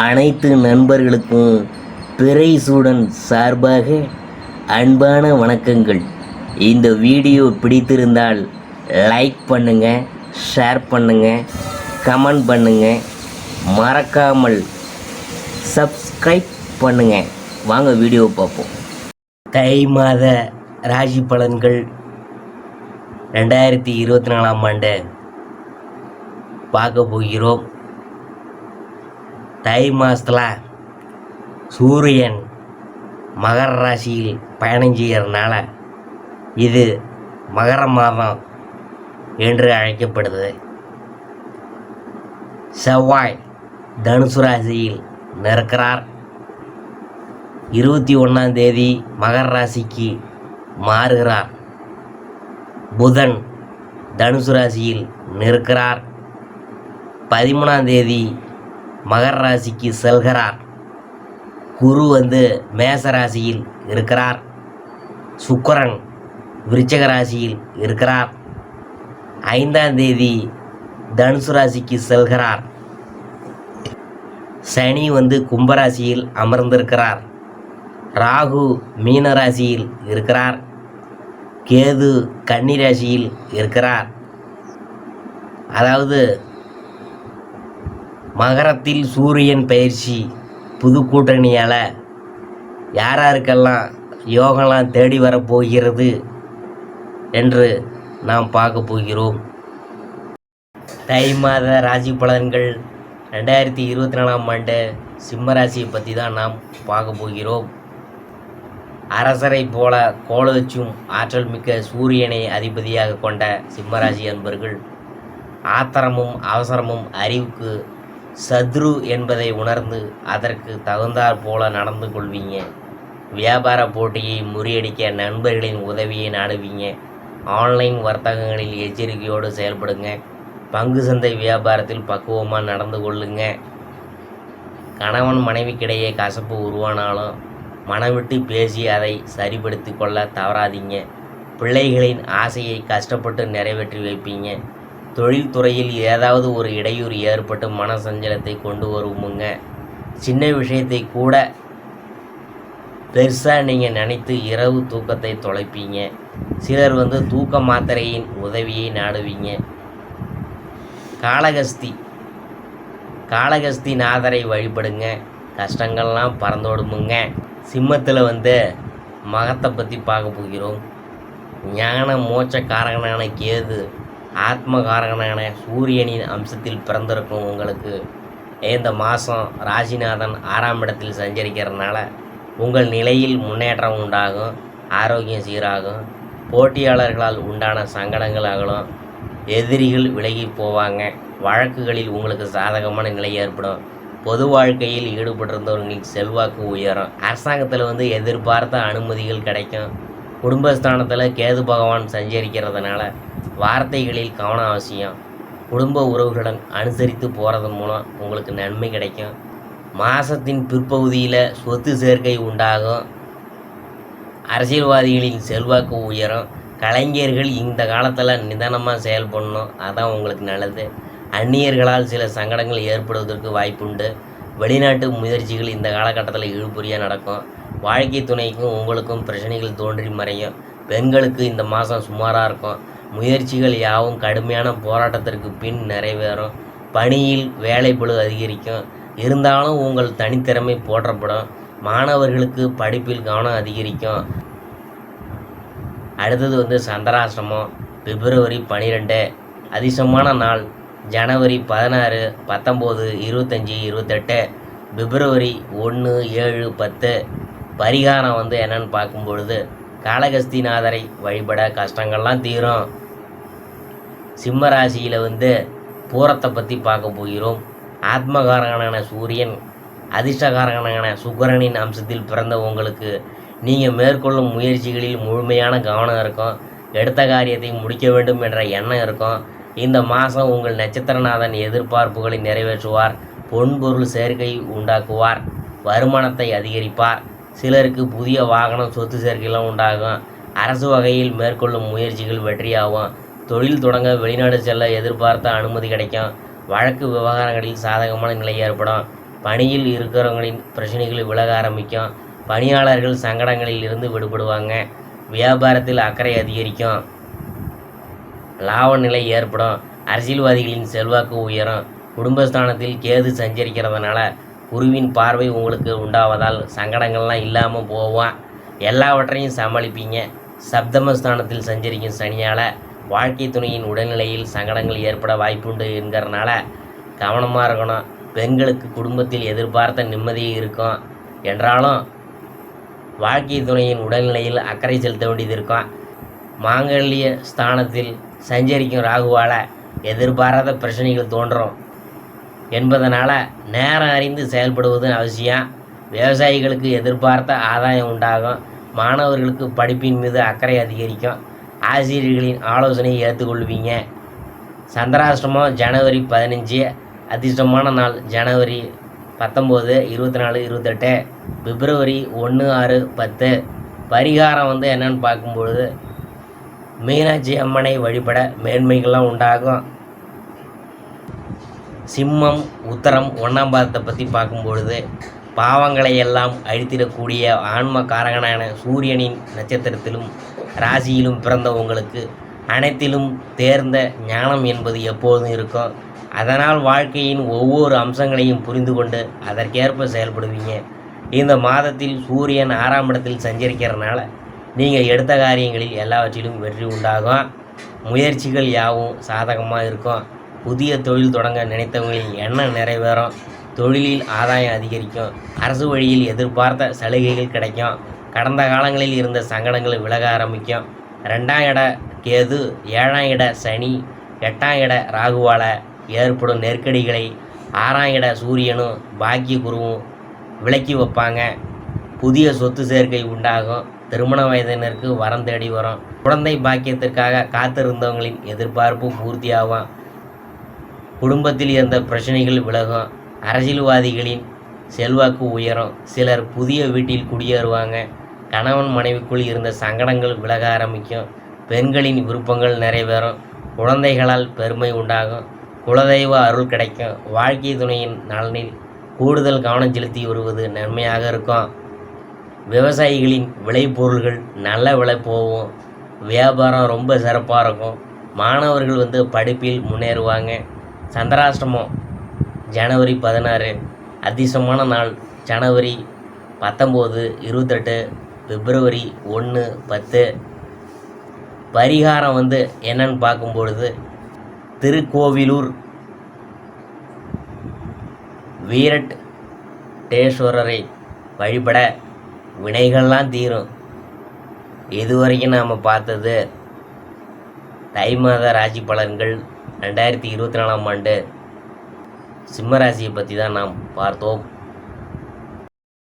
அனைத்து நண்பர்களுக்கும் பிறைசூடன் சார்பாக அன்பான வணக்கங்கள். இந்த வீடியோ பிடித்திருந்தால் லைக் பண்ணுங்கள், ஷேர் பண்ணுங்கள், கமெண்ட் பண்ணுங்கள், மறக்காமல் சப்ஸ்கிரைப் பண்ணுங்கள். வாங்க வீடியோ பார்ப்போம். தை மாத ராசி பலன்கள் 2024 ஆண்டு பார்க்க போகிறோம். தை மாதத்தில் சூரியன் மகர ராசியில் பயணம் செய்கிறதுனால இது மகர மாதம் என்று அழைக்கப்படுது. செவ்வாய் தனுசு ராசியில் நிற்கிறார். 21ஆம் தேதி மகர ராசிக்கு மாறுகிறார். புதன் தனுசு ராசியில் நிற்கிறார். 13ஆம் தேதி மகர ராசிக்கு செல்கிறார். குரு மேச ராசியில் இருக்கிறார். சுக்கிரன் விருச்சிக ராசியில் இருக்கிறார். 5ஆம் தேதி தனுசு ராசிக்கு செல்கிறார். சனி கும்பராசியில் அமர்ந்திருக்கிறார். ராகு மீன ராசியில் இருக்கிறார். கேது கன்னி ராசியில் இருக்கிறார். அதாவது மகரத்தில் சூரியன் பயிற்சி புது கூட்டணியால் யாராருக்கெல்லாம் யோகம்லாம் தேடி வரப்போகிறது என்று நாம் பார்க்க போகிறோம். தை மாத ராசி பலன்கள் 2024 ஆண்டு சிம்ம ராசியை பற்றி தான் நாம் பார்க்க போகிறோம். அரசரை போல கோலோச்சும் ஆற்றல் மிக்க சூரியனை அதிபதியாக கொண்ட சிம்மராசி அன்பர்கள் ஆத்திரமும் அவசரமும் அறிவுக்கு சத்ரு என்பதை உணர்ந்து அதற்கு தகுந்தாற் போல நடந்து கொள்வீங்க. வியாபார போட்டியை முறியடிக்க நண்பர்களின் உதவியை நாடுவீங்க. ஆன்லைன் வர்த்தகங்களில் எச்சரிக்கையோடு செயல்படுங்க. பங்கு சந்தை வியாபாரத்தில் பக்குவமாக நடந்து கொள்ளுங்க. கணவன் மனைவிக்கிடையே கசப்பு உருவானாலும் மனவிட்டு பேசி அதை சரிப்படுத்தி கொள்ள தவறாதீங்க. பிள்ளைகளின் ஆசையை கஷ்டப்பட்டு நிறைவேற்றி வைப்பீங்க. தொழில்துறையில் ஏதாவது ஒரு இடையூறு ஏற்பட்டு மன சஞ்சலத்தை கொண்டு வருவோமுங்க. சின்ன விஷயத்தை கூட பெருசாக நீங்கள் நினைத்து இரவு தூக்கத்தை தொலைப்பீங்க. சிலர் தூக்க மாத்திரையின் உதவியை நாடுவீங்க. காளகஸ்தி நாதரை வழிபடுங்க. கஷ்டங்கள்லாம் பறந்தோடுமுங்க. சிம்மத்தில் மகத்தை பற்றி பார்க்க போகிறோம். ஞான மோட்ச காரகனான கேது ஆத்ம காரகனான சூரியனின் அம்சத்தில் பிறந்திருக்கும் உங்களுக்கு இந்த மாதம் ராசிநாதன் 6ஆம் இடத்தில் சஞ்சரிக்கிறதுனால உங்கள் நிலையில் முன்னேற்றம் உண்டாகும். ஆரோக்கியம் சீராகும். போட்டியாளர்களால் உண்டான சங்கடங்கள் அகலும். எதிரிகள் விலகி போவாங்க. வழக்குகளில் உங்களுக்கு சாதகமான நிலை ஏற்படும். பொது வாழ்க்கையில் ஈடுபட்டிருந்தவர்களின் செல்வாக்கு உயரும். அரசாங்கத்தில் எதிர்பார்த்த அனுமதிகள் கிடைக்கும். குடும்பஸ்தானத்தில் கேது பகவான் சஞ்சரிக்கிறதுனால வார்த்தைகளில் கவனம் அவசியம். குடும்ப உறவுகளுடன் அனுசரித்து போகிறதன் மூலம் உங்களுக்கு நன்மை கிடைக்கும். மாதத்தின் பிற்பகுதியில் சொத்து சேர்க்கை உண்டாகும். அரசியல்வாதிகளின் செல்வாக்கு உயரும். கலைஞர்கள் இந்த காலத்தில் நிதானமாக செயல்படணும். அதான் உங்களுக்கு நல்லது. அந்நியர்களால் சில சங்கடங்கள் ஏற்படுவதற்கு வாய்ப்புண்டு. வெளிநாட்டு முயற்சிகள் இந்த காலகட்டத்தில் இழுபறியாக நடக்கும். வாழ்க்கை துணைக்கும் உங்களுக்கும் பிரச்சனைகள் தோன்றி மறையும். பெண்களுக்கு இந்த மாதம் சுமாராக இருக்கும். முயற்சிகள் யாவும் கடுமையான போராட்டத்திற்கு பின் நிறைவேறும். பணியில் வேலைப்பளு அதிகரிக்கும். இருந்தாலும் உங்கள் தனித்திறமை போற்றப்படும். மாணவர்களுக்கு படிப்பில் கவனம் அதிகரிக்கும். அடுத்தது சந்திராஷ்டமம் பிப்ரவரி 12. அதிர்ஷ்டமான நாள் ஜனவரி 16, 19, 25, 28, பிப்ரவரி 1, 7, 10. பரிகாரம் என்னன்னு பார்க்கும்பொழுது காளகஸ்திநாதரை வழிபட கஷ்டங்கள்லாம் தீரும். சிம்ம ராசியில் பூரத்தை பற்றி பார்க்க போகிறோம். ஆத்மகாரகனான சூரியன் அதிர்ஷ்டகாரகனான சுக்கிரனின் அம்சத்தில் பிறந்த உங்களுக்கு நீங்கள் மேற்கொள்ளும் முயற்சிகளில் முழுமையான கவனம் இருக்கும். எடுத்த காரியத்தை முடிக்க வேண்டும் என்ற எண்ணம் இருக்கும். இந்த மாதம் உங்கள் நட்சத்திரநாதன் எதிர்பார்ப்புகளை நிறைவேற்றுவார். பொன்பொருள் சேர்க்கை உண்டாக்குவார். வருமானத்தை அதிகரிப்பார். சிலருக்கு புதிய வாகனம் சொத்து சேர்க்கையெல்லாம் உண்டாகும். அரசு வகையில் மேற்கொள்ளும் முயற்சிகள் வெற்றியாகும். தொழில் தொடங்க வெளிநாடு செல்ல எதிர்பார்த்த அனுமதி கிடைக்கும். வழக்கு விவகாரங்களில் சாதகமான நிலை ஏற்படும். பணியில் இருக்கிறவங்களின் பிரச்சனைகள் விலக ஆரம்பிக்கும். பணியாளர்கள் சங்கடங்களில் இருந்து விடுபடுவாங்க. வியாபாரத்தில் அக்கறை அதிகரிக்கும். லாப நிலை ஏற்படும். அரசியல்வாதிகளின் செல்வாக்கு உயரும். குடும்பஸ்தானத்தில் கேது சஞ்சரிக்கிறதுனால குருவின் பார்வை உங்களுக்கு உண்டாவதால் சங்கடங்கள்லாம் இல்லாமல் போவோம். எல்லாவற்றையும் சமாளிப்பீங்க. சப்தமஸ்தானத்தில் சஞ்சரிக்கும் சனியால் வாழ்க்கை துணையின் உடல்நிலையில் சங்கடங்கள் ஏற்பட வாய்ப்புண்டு என்கிறனால கவனமாக இருக்கணும். பெண்களுக்கு குடும்பத்தில் எதிர்பார்த்த நிம்மதி இருக்கும் என்றாலும் வாழ்க்கை துணையின் உடல்நிலையில் அக்கறை செலுத்த வேண்டியது இருக்கும். மாங்கல்ய ஸ்தானத்தில் சஞ்சரிக்கும் ராகுவால் எதிர்பாராத பிரச்சனைகள் தோன்றும் என்பதனால் நேரம் அறிந்து செயல்படுவது அவசியம். விவசாயிகளுக்கு எதிர்பார்த்த ஆதாயம் உண்டாகும். மாணவர்களுக்கு படிப்பின் மீது அக்கறை அதிகரிக்கும். ஆசிரியர்களின் ஆலோசனையை ஏற்றுக்கொள்வீங்க. சந்திராஷ்டமம் ஜனவரி 15. அதிர்ஷ்டமான நாள் ஜனவரி 19, 24, 28, பிப்ரவரி 1, 6, 10. பரிகாரம் என்னன்னு பார்க்கும்பொழுது மீனாட்சி அம்மனை வழிபட மேன்மைகள்லாம் உண்டாகும். சிம்மம் உத்தரம் 1ஆம் பாதத்தை பற்றி பார்க்கும்பொழுது பாவங்களை எல்லாம் அழித்திடக்கூடிய ஆன்ம காரகனான சூரியனின் நட்சத்திரத்திலும் ராசியிலும் பிறந்த உங்களுக்கு அனைத்திலும் தேர்ந்த ஞானம் என்பது எப்போதும் இருக்கும். அதனால் வாழ்க்கையின் ஒவ்வொரு அம்சங்களையும் புரிந்து கொண்டு அதற்கேற்ப செயல்படுவீங்க. இந்த மாதத்தில் சூரியன் 6ஆம் இடத்தில் சஞ்சரிக்கிறதுனால நீங்கள் எடுத்த காரியங்களில் எல்லாவற்றிலும் வெற்றி உண்டாகும். முயற்சிகள் யாவும் சாதகமாக இருக்கும். புதிய தொழில் தொடங்க நினைத்தவங்களின் எண்ணம் நிறைவேறும். தொழிலில் ஆதாயம் அதிகரிக்கும். அரசு வழியில் எதிர்பார்த்த சலுகைகள் கிடைக்கும். கடந்த காலங்களில் இருந்த சங்கடங்கள் விலக ஆரம்பிக்கும். 2ஆம் இட கேது, 7ஆம் இட சனி, 8ஆம் இட ராகுவால் ஏற்படும் நெருக்கடிகளை 6ஆம் இட சூரியனும் பாக்கிய குருவும் விலக்கி வைப்பாங்க. புதிய சொத்து சேர்க்கை உண்டாகும். திருமண வயதினருக்கு வரம் தேடி வரும். குழந்தை பாக்கியத்திற்காக காத்திருந்தவங்களின் எதிர்பார்ப்பு பூர்த்தியாகும். குடும்பத்தில் இருந்த பிரச்சனைகள் விலகும். அரசியல்வாதிகளின் செல்வாக்கு உயரும். சிலர் புதிய வீட்டில் குடியேறுவாங்க. கணவன் மனைவிக்குள் இருந்த சங்கடங்கள் விலக ஆரம்பிக்கும். பெண்களின் விருப்பங்கள் நிறைவேறும். குழந்தைகளால் பெருமை உண்டாகும். குலதெய்வ அருள் கிடைக்கும். வாழ்க்கை துணையின் நலனில் கூடுதல் கவனம் செலுத்தி வருவது நன்மையாக இருக்கும். விவசாயிகளின் விளைபொருள்கள் நல்ல விலை போகும். வியாபாரம் ரொம்ப சிறப்பாக இருக்கும். மாணவர்கள் படிப்பில் முன்னேறுவாங்க. சந்திராஷ்டமம் ஜனவரி 16. அதிர்ஷ்டமான நாள் ஜனவரி 19, 28, பிப்ரவரி 1, 10. பரிகாரம் என்னன்னு பார்க்கும்பொழுது திருக்கோவிலூர் வீரட்டேஸ்வரரை வழிபட வினைகள்லாம் தீரும். இதுவரைக்கும் நாம் பார்த்தது தை மாத ராசி பலன்கள் 2024ஆம் ஆண்டு சிம்மராசியை பற்றி தான் நாம் பார்த்தோம்.